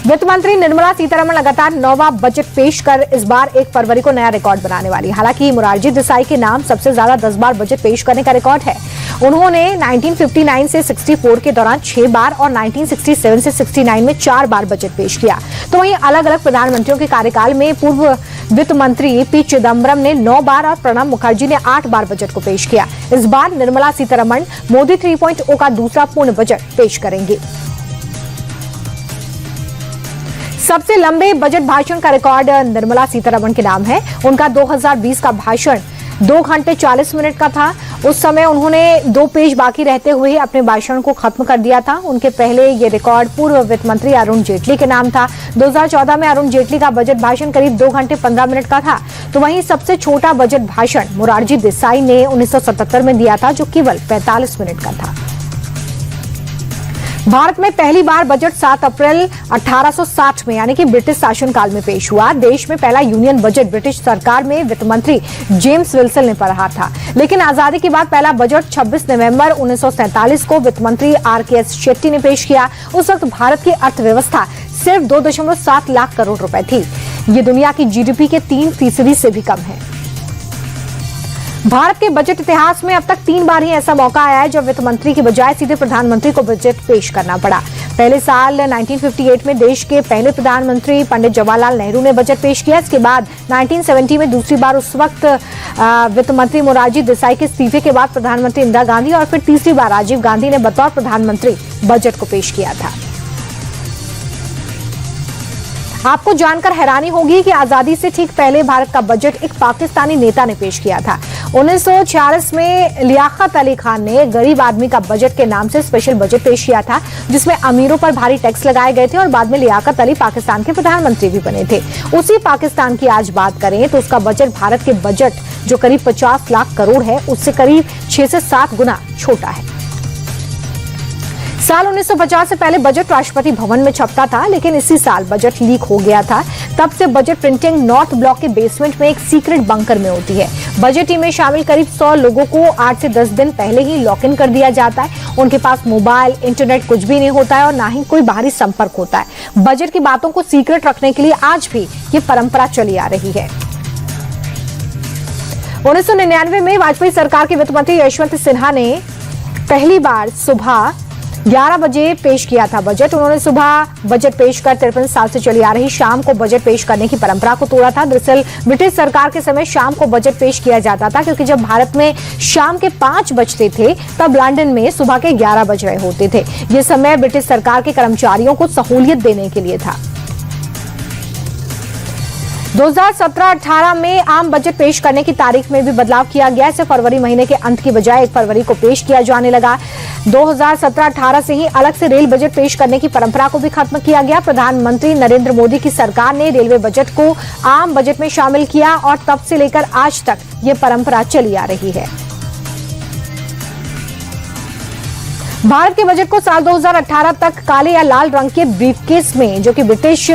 वित्त मंत्री निर्मला सीतारमण लगातार 9वां बजट पेश कर इस बार 1 फरवरी को नया रिकॉर्ड बनाने वाली। हालांकि मोरारजी देसाई के नाम सबसे ज्यादा 10 बार बजट पेश करने का रिकॉर्ड है। उन्होंने 1959 से 64 के दौरान 6 बार और 1967 से 69 में 4 बार बजट पेश किया। तो वहीं अलग अलग प्रधानमंत्रियों के कार्यकाल में पूर्व वित्त मंत्री पी चिदम्बरम ने 9 बार और प्रणब मुखर्जी ने 8 बार बजट को पेश किया। इस बार निर्मला सीतारमण मोदी 3.0 का दूसरा पूर्ण बजट पेश करेंगी। सबसे लंबे बजट भाषण का रिकॉर्ड निर्मला सीतारमण के नाम है। उनका 2020 का भाषण 2 घंटे 40 मिनट का था। उस समय उन्होंने 2 पेज बाकी रहते हुए अपने भाषण को खत्म कर दिया था। उनके पहले ये रिकॉर्ड पूर्व वित्त मंत्री अरुण जेटली के नाम था। 2014 में अरुण जेटली का बजट भाषण करीब 2 घंटे 15 मिनट का था। तो वहीं सबसे छोटा बजट भाषण मोरारजी देसाई ने 1977 में दिया था, जो केवल 45 मिनट का था। भारत में पहली बार बजट 7 अप्रैल 1860 में यानी कि ब्रिटिश शासनकाल में पेश हुआ। देश में पहला यूनियन बजट ब्रिटिश सरकार में वित्त मंत्री जेम्स विल्सन ने पढ़ा था। लेकिन आजादी के बाद पहला बजट 26 नवंबर 1947 को वित्त मंत्री RKS शेट्टी ने पेश किया। उस वक्त भारत की अर्थव्यवस्था सिर्फ 2.7 लाख करोड़ रुपए थी। ये दुनिया की GDP के 3% से भी कम है। भारत के बजट इतिहास में अब तक 3 बार ही ऐसा मौका आया है जब वित्त मंत्री की बजाय सीधे प्रधानमंत्री को बजट पेश करना पड़ा। पहले साल 1958 में देश के पहले प्रधानमंत्री पंडित जवाहरलाल नेहरू ने बजट पेश किया। इसके बाद 1970 में दूसरी बार उस वक्त वित्त मंत्री मोरारजी देसाई के इस्तीफे के बाद प्रधानमंत्री इंदिरा गांधी और फिर तीसरी बार राजीव गांधी ने बतौर प्रधानमंत्री बजट को पेश किया था। आपको जानकर हैरानी होगी कि आजादी से ठीक पहले भारत का बजट एक पाकिस्तानी नेता ने पेश किया था। 1946 में लियाकत अली खान ने गरीब आदमी का बजट के नाम से स्पेशल बजट पेश किया था, जिसमें अमीरों पर भारी टैक्स लगाए गए थे और बाद में लियाकत अली पाकिस्तान के प्रधानमंत्री भी बने थे। उसी पाकिस्तान की आज बात करें तो उसका बजट भारत के बजट जो करीब 50 लाख करोड़ है, उससे करीब 6 से 7 गुना छोटा है। साल 1950 से पहले बजट राष्ट्रपति भवन में छपता था, लेकिन इसी साल बजट लीक हो गया था। तब से बजट प्रिंटिंग नॉर्थ ब्लॉक के बेसमेंट में एक सीक्रेट बंकर में होती है। बजट टीम में शामिल करीब 100 लोगों को 8 से 10 दिन पहले ही लॉक इन कर दिया जाता है। उनके पास मोबाइल, इंटरनेट कुछ भी नहीं होता है और ना ही कोई बाहरी संपर्क होता है। बजट की बातों को सीक्रेट रखने के लिए आज भी ये परंपरा चली आ रही है। 1999 में वाजपेयी सरकार के वित्त मंत्री यशवंत सिन्हा ने पहली बार सुबह 11 बजे पेश किया था बजट। उन्होंने सुबह बजट पेश कर 53 साल से चली आ रही शाम को बजट पेश करने की परंपरा को तोड़ा था। दरअसल ब्रिटिश सरकार के समय शाम को बजट पेश किया जाता था, क्योंकि जब भारत में शाम के 5 बजते थे तब लंदन में सुबह के 11 बज रहे होते थे। ये समय ब्रिटिश सरकार के कर्मचारियों को सहूलियत देने के लिए था। 2017-18 में आम बजट पेश करने की तारीख में भी बदलाव किया गया। इसे फरवरी महीने के अंत की बजाय 1 फरवरी को पेश किया जाने लगा। 2017-18 से ही अलग से रेल बजट पेश करने की परंपरा को भी खत्म किया गया। प्रधानमंत्री नरेंद्र मोदी की सरकार ने रेलवे बजट को आम बजट में शामिल किया और तब से लेकर आज तक ये परंपरा चली आ रही है। भारत के बजट को साल 2018 तक काले या लाल रंग के ब्रीफकेस में, जो कि ब्रिटिश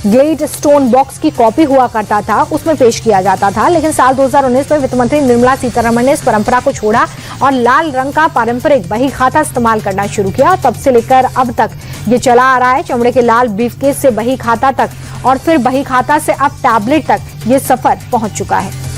ग्लेड स्टोन बॉक्स की कॉपी हुआ करता था, उसमें पेश किया जाता था। लेकिन साल 2019 में वित्त मंत्री निर्मला सीतारमण ने इस परंपरा को छोड़ा और लाल रंग का पारंपरिक बही खाता इस्तेमाल करना शुरू किया। तब से लेकर अब तक ये चला आ रहा है। चमड़े के लाल ब्रीफकेस से बही खाता तक और फिर बही खाता से अब टैबलेट तक ये सफर पहुंच चुका है।